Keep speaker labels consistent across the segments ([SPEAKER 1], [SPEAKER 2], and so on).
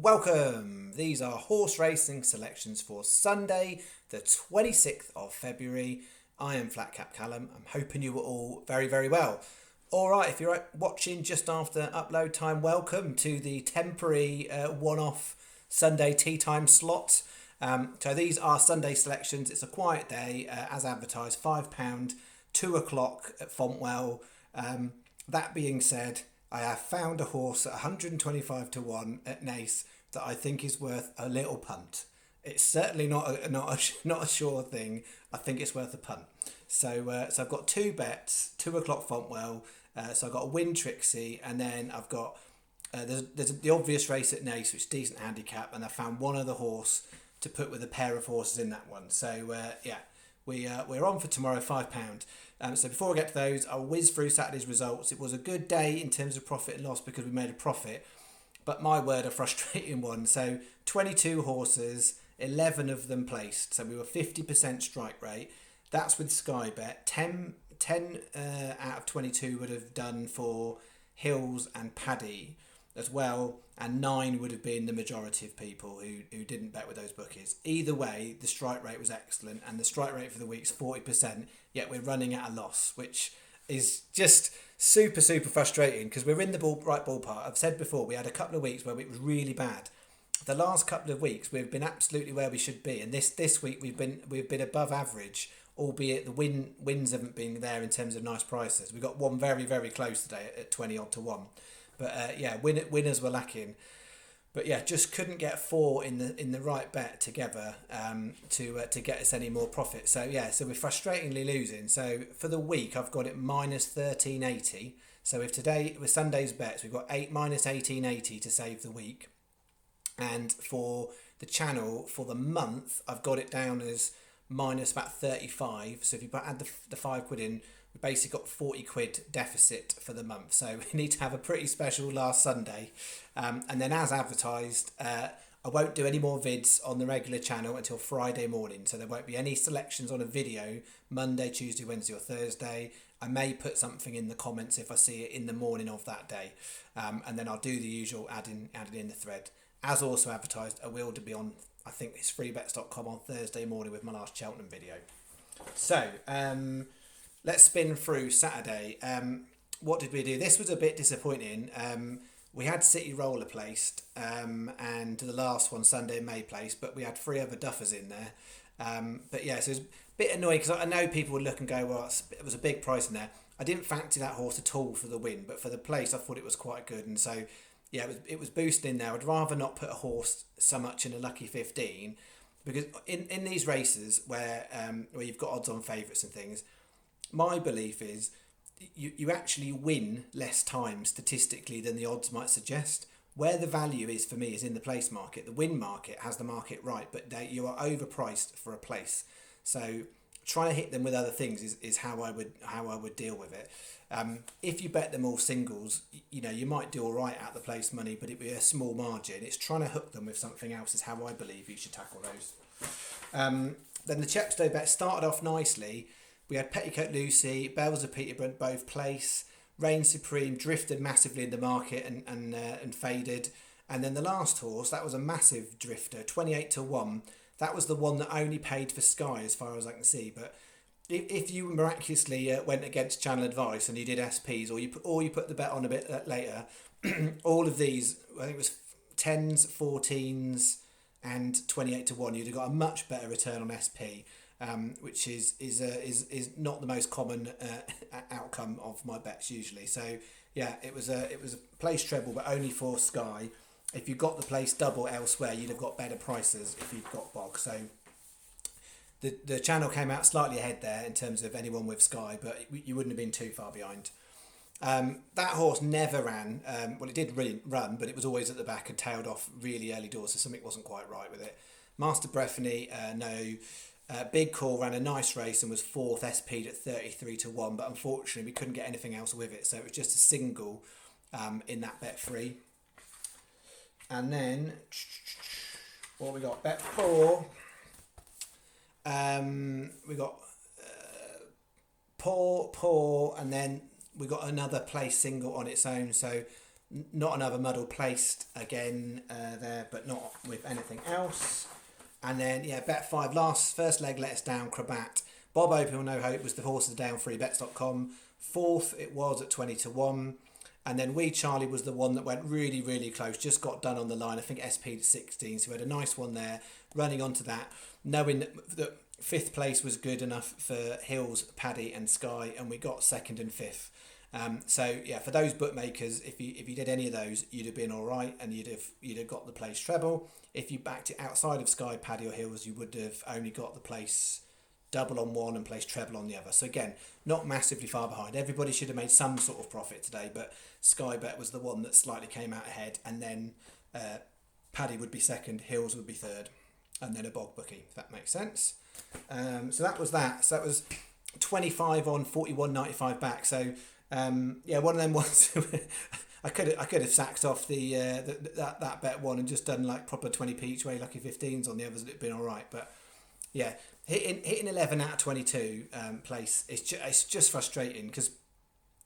[SPEAKER 1] Welcome! These are horse racing selections for Sunday, the 26th of February. I am Flat Cap Callum. I'm hoping you were all very, very well. Alright, if you're watching just after upload time, welcome to the temporary one-off Sunday tea time slot. So these are Sunday selections. It's a quiet day, as advertised, £5, 2 o'clock at Fontwell. That being said, I have found a horse at 125 to 1 at Nace that I think is worth a little punt. It's certainly not a sure thing. I think it's worth a punt. So I've got two bets, 2 o'clock Fontwell. So I've got a Win Trixie, and then I've got there's the obvious race at Nace, which is decent handicap, and I found one other horse to put with a pair of horses in that one. So we're on for tomorrow, £5. So before I get to those, I'll whiz through Saturday's results. It was a good day in terms of profit and loss because we made a profit, but my word, a frustrating one. So 22 horses, 11 of them placed. So we were 50% strike rate. That's with Sky Bet. 10 out of 22 would have done for Hills and Paddy as well, and 9 would have been the majority of people who didn't bet with those bookies. Either way, the strike rate was excellent, and the strike rate for the week's 40%, yet we're running at a loss, which is just super frustrating because we're in the right ballpark. I've said before, we had a couple of weeks where it was really bad. The last couple of weeks we've been absolutely where we should be, and this week we've been above average, albeit the wins haven't been there in terms of nice prices. We got one very, very close today at 20 odd to 1. But winners were lacking. But yeah, just couldn't get 4 in the right bet together to get us any more profit. So we're frustratingly losing. So for the week, I've got it minus 1380. So if today with Sunday's bets, we've got minus 1880 to save the week. And for the channel for the month, I've got it down as minus about 35. So if you add the £5 in, we basically got 40 quid deficit for the month. So we need to have a pretty special last Sunday. And then as advertised, I won't do any more vids on the regular channel until Friday morning. So there won't be any selections on a video Monday, Tuesday, Wednesday or Thursday. I may put something in the comments if I see it in the morning of that day. And then I'll do the usual adding in the thread. As also advertised, I will be on, I think it's freebets.com on Thursday morning with my last Cheltenham video. So, let's spin through Saturday. What did we do? This was a bit disappointing. We had City Roller placed, and the last one, Sunday May placed, but we had 3 other duffers in there. So it was a bit annoying because I know people would look and go, well, it was a big price in there. I didn't fancy that horse at all for the win, but for the place, I thought it was quite good. And so, yeah, it was boosted in there. I'd rather not put a horse so much in a lucky 15, because in these races where you've got odds on favourites and things, my belief is you actually win less time statistically than the odds might suggest. Where the value is for me is in the place market. The win market has the market right, but you are overpriced for a place. So trying to hit them with other things is how I would deal with it. If you bet them all singles, you might do all right at the place money, but it'd be a small margin. It's trying to hook them with something else is how I believe you should tackle those. Then the Chepstow bet started off nicely. We had Petticoat Lucy, Bells of Peterborough both place. Reign Supreme drifted massively in the market and faded. And then the last horse, that was a massive drifter, 28 to 1. That was the one that only paid for Sky as far as I can see. But if you miraculously went against channel advice and you did SPs, or you put the bet on a bit later, all of these, I think it was 10s, 14s and 28 to 1, you'd have got a much better return on SP. Which is not the most common outcome of my bets usually. So yeah, it was a place treble, but only for Sky. If you got the place double elsewhere, you'd have got better prices if you'd got Bog. So the channel came out slightly ahead there in terms of anyone with Sky, but you wouldn't have been too far behind. That horse never ran. Well, it did really run, but it was always at the back and tailed off really early doors, so something wasn't quite right with it. Master Breffany, no. Big Call ran a nice race and was 4th SP'd at 33 to 1, but unfortunately we couldn't get anything else with it, so it was just a single in that bet 3. And then what we got? Bet 4. We got Poor, and then we got another place single on its own. So Not another muddle placed again there, but not with anything else. And then, yeah, bet 5 first leg let us down, Crabat. Bob Open or No Hope was the horse of the day on freebets.com. Fourth, it was at 20-1. And then Wee Charlie was the one that went really, really close, just got done on the line. I think SP to 16, so we had a nice one there, running onto that, knowing that fifth place was good enough for Hills, Paddy and Sky, and we got second and fifth. So yeah, for those bookmakers, if you did any of those, you'd have been all right, and you'd have got the place treble. If you backed it outside of Sky, Paddy or Hills, you would have only got the place double on one and place treble on the other. So again, not massively far behind. Everybody should have made some sort of profit today, but Sky Bet was the one that slightly came out ahead, and then Paddy would be second, Hills would be third, and then a bog bookie, if that makes sense. So that was that. So that was 25 on 41.95 back. So yeah, one of them ones. I could have sacked off that bet one and just done like proper 20p each way, lucky 15s on the others. It'd been all right, but yeah, hitting 11 out of 22 place. It's just frustrating because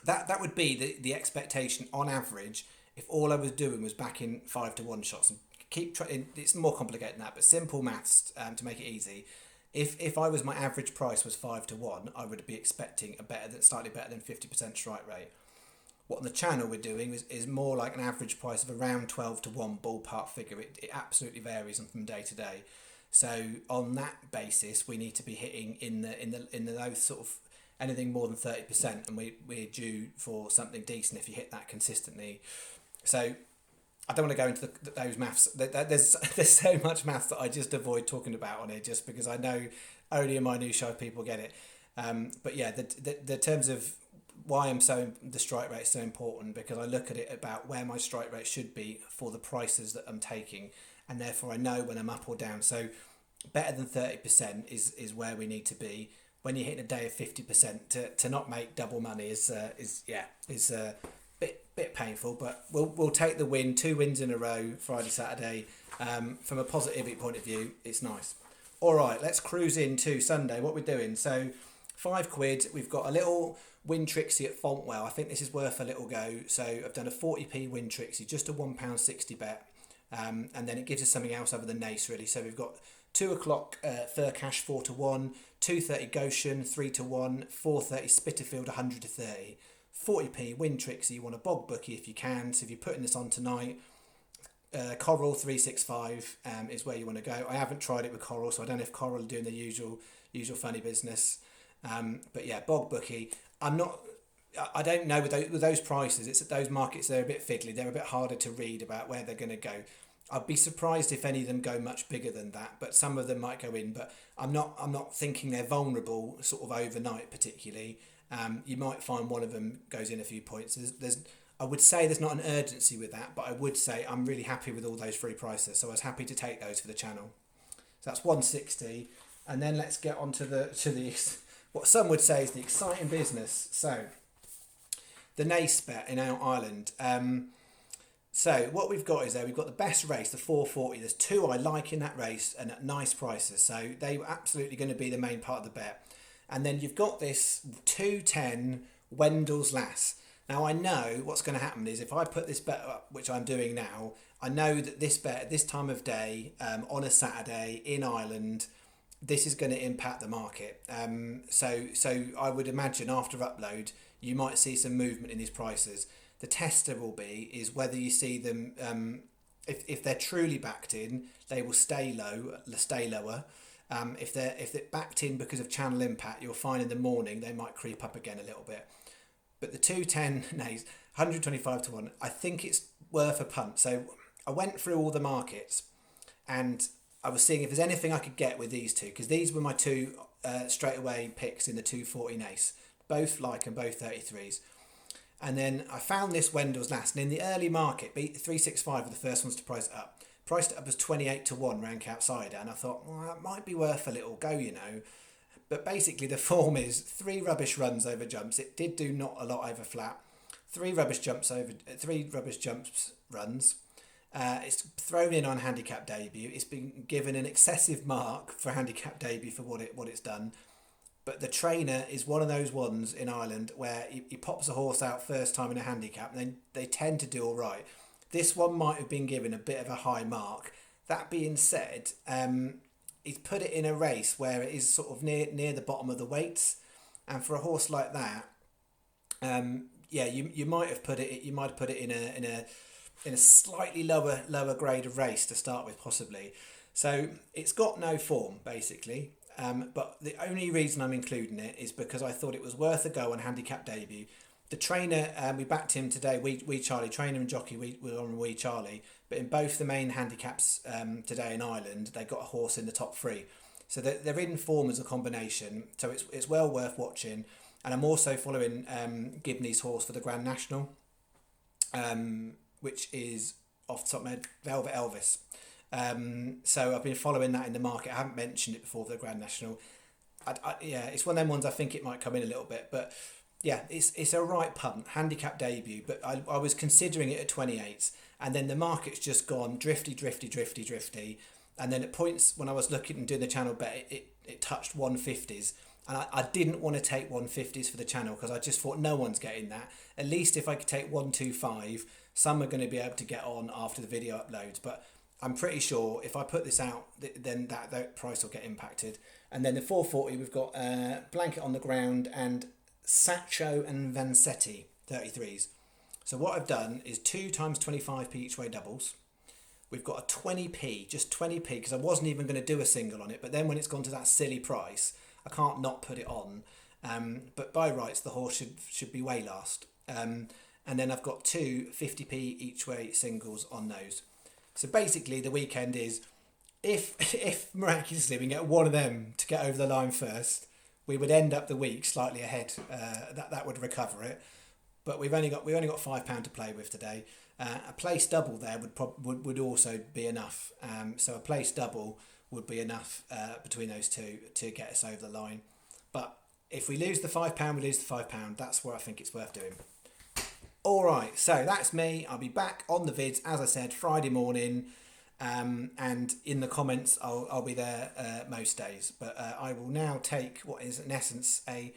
[SPEAKER 1] that would be the expectation on average if all I was doing was backing 5-1 shots and keep trying. It's more complicated than that, but simple maths to make it easy. If I was, my average price was 5-1, I would be expecting slightly better than 50% strike rate. What on the channel we're doing is more like an average price of around 12-1 ballpark figure. It absolutely varies from day to day. So on that basis, we need to be hitting in the those sort of anything more than 30%, and we're due for something decent if you hit that consistently. So I don't want to go into those maths. There's so much maths that I just avoid talking about on it, just because I know only in my new show people get it. But yeah, the terms of why the strike rate is so important, because I look at it about where my strike rate should be for the prices that I'm taking, and therefore I know when I'm up or down. So better than 30% is where we need to be. When you're hitting a day of 50%, to not make double money is bit painful, but we'll take the win. 2 wins in a row, Friday, Saturday. From a positivity point of view, it's nice. All right, let's cruise into Sunday. What we're doing? So £5. We've got a little win Trixie at Fontwell. I think this is worth a little go. So I've done a 40p win Trixie, just a £1.60 bet, and then it gives us something else other than Nace really. So we've got 2 o'clock Fur Cash 4-1, 2:30 Goshen 3-1, 4:30 Spitalfield 100-30. 40p win Trixie. You want a bog bookie if you can. So if you're putting this on tonight, Coral 365 is where you want to go. I haven't tried it with Coral, so I don't know if Coral are doing the usual funny business. But yeah, bog bookie. I don't know with those prices. It's at those markets, they're a bit fiddly. They're a bit harder to read about where they're going to go. I'd be surprised if any of them go much bigger than that, but some of them might go in. But I'm not thinking they're vulnerable sort of overnight particularly. You might find one of them goes in a few points. I would say there's not an urgency with that, but I would say I'm really happy with all those free prices. So I was happy to take those for the channel. So that's 160, and then let's get on to the what some would say is the exciting business. So the Nace bet in our Ireland. So what we've got is we've got the best race, the 440. There's 2 I like in that race and at nice prices. So they were absolutely going to be the main part of the bet. And then you've got this 210 Wendell's Lass. Now I know what's going to happen is if I put this bet up, which I'm doing now, I know that this bet at this time of day on a Saturday in Ireland, this is going to impact the market. So I would imagine after upload, you might see some movement in these prices. The tester will be is whether you see them, if they're truly backed in, they will stay lower. If they're backed in because of channel impact, you'll find in the morning they might creep up again a little bit. But the 210 Nace, 125-1, I think it's worth a punt. So I went through all the markets and I was seeing if there's anything I could get with these 2, because these were my 2 straight away picks in the 240 Nace, both like and both 33s. And then I found this Wendell's Last, and in the early market, beat 365 were the first ones to price it up. Priced it up as 28-1 rank outsider, and I thought, well, that might be worth a little go, you know. But basically the form is 3 rubbish runs over jumps. It did do not a lot over flat. 3 rubbish jumps runs. It's thrown in on handicap debut. It's been given an excessive mark for handicap debut for what it's done. But the trainer is one of those ones in Ireland where he pops a horse out first time in a handicap, and then they tend to do all right. This one might have been given a bit of a high mark. That being said, he's put it in a race where it is sort of near the bottom of the weights, and for a horse like that, yeah, you might have put it in a slightly lower grade of race to start with, possibly. So it's got no form basically. But the only reason I'm including it is because I thought it was worth a go on handicap debut. The trainer, we backed him today. We Charlie, trainer and jockey, we were on Wee Charlie. But in both the main handicaps today in Ireland, they got a horse in the top three. So they're in form as a combination. So it's well worth watching. And I'm also following Gibney's horse for the Grand National, which is off the top of my head, Velvet Elvis. So I've been following that in the market. I haven't mentioned it before for the Grand National. Yeah, it's one of them ones I think it might come in a little bit, but yeah, it's a right punt, handicap debut. But I was considering it at 28s, and then the market's just gone drifty, and then at points when I was looking and doing the channel bet, it touched 150s, and I didn't want to take 150s for the channel because I just thought no one's getting that. At least if I could take 125, some are going to be able to get on after the video uploads, but I'm pretty sure if I put this out, then that price will get impacted. And then the 440, we've got Blanket on the Ground and Sacho and Vanzetti 33s. So what I've done is 2 times 25p each way doubles. We've got a 20p, just 20p, because I wasn't even going to do a single on it. But then when it's gone to that silly price, I can't not put it on. But by rights, the horse should be way last. And then I've got 2 50p each way singles on those. So basically the weekend is, if miraculously we can get one of them to get over the line first, we would end up the week slightly ahead. That would recover it. But we've only got £5 to play with today. A place double there would also be enough. So a place double would be enough between those two to get us over the line. But if we lose the £5, we lose the £5. That's where I think it's worth doing. All right, so that's me. I'll be back on the vids, as I said, Friday morning. And in the comments, I'll be there most days. But I will now take what is, in essence, a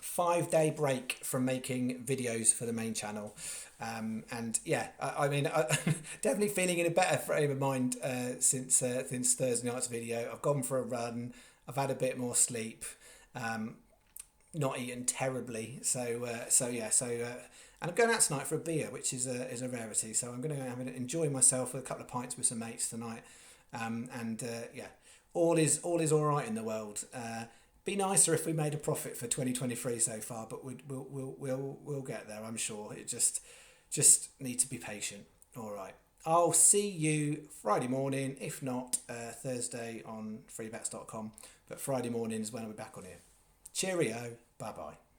[SPEAKER 1] 5-day break from making videos for the main channel. And yeah, I mean, definitely feeling in a better frame of mind since Thursday night's video. I've gone for a run. I've had a bit more sleep. Not eaten terribly. And I'm going out tonight for a beer, which is a rarity. So I'm going to enjoy myself with a couple of pints with some mates tonight. Yeah, all is all right in the world. Be nicer if we made a profit for 2023 so far, but we'll get there, I'm sure. It just need to be patient. All right. I'll see you Friday morning, if not Thursday on freebets.com. But Friday morning is when I'll be back on here. Cheerio. Bye-bye.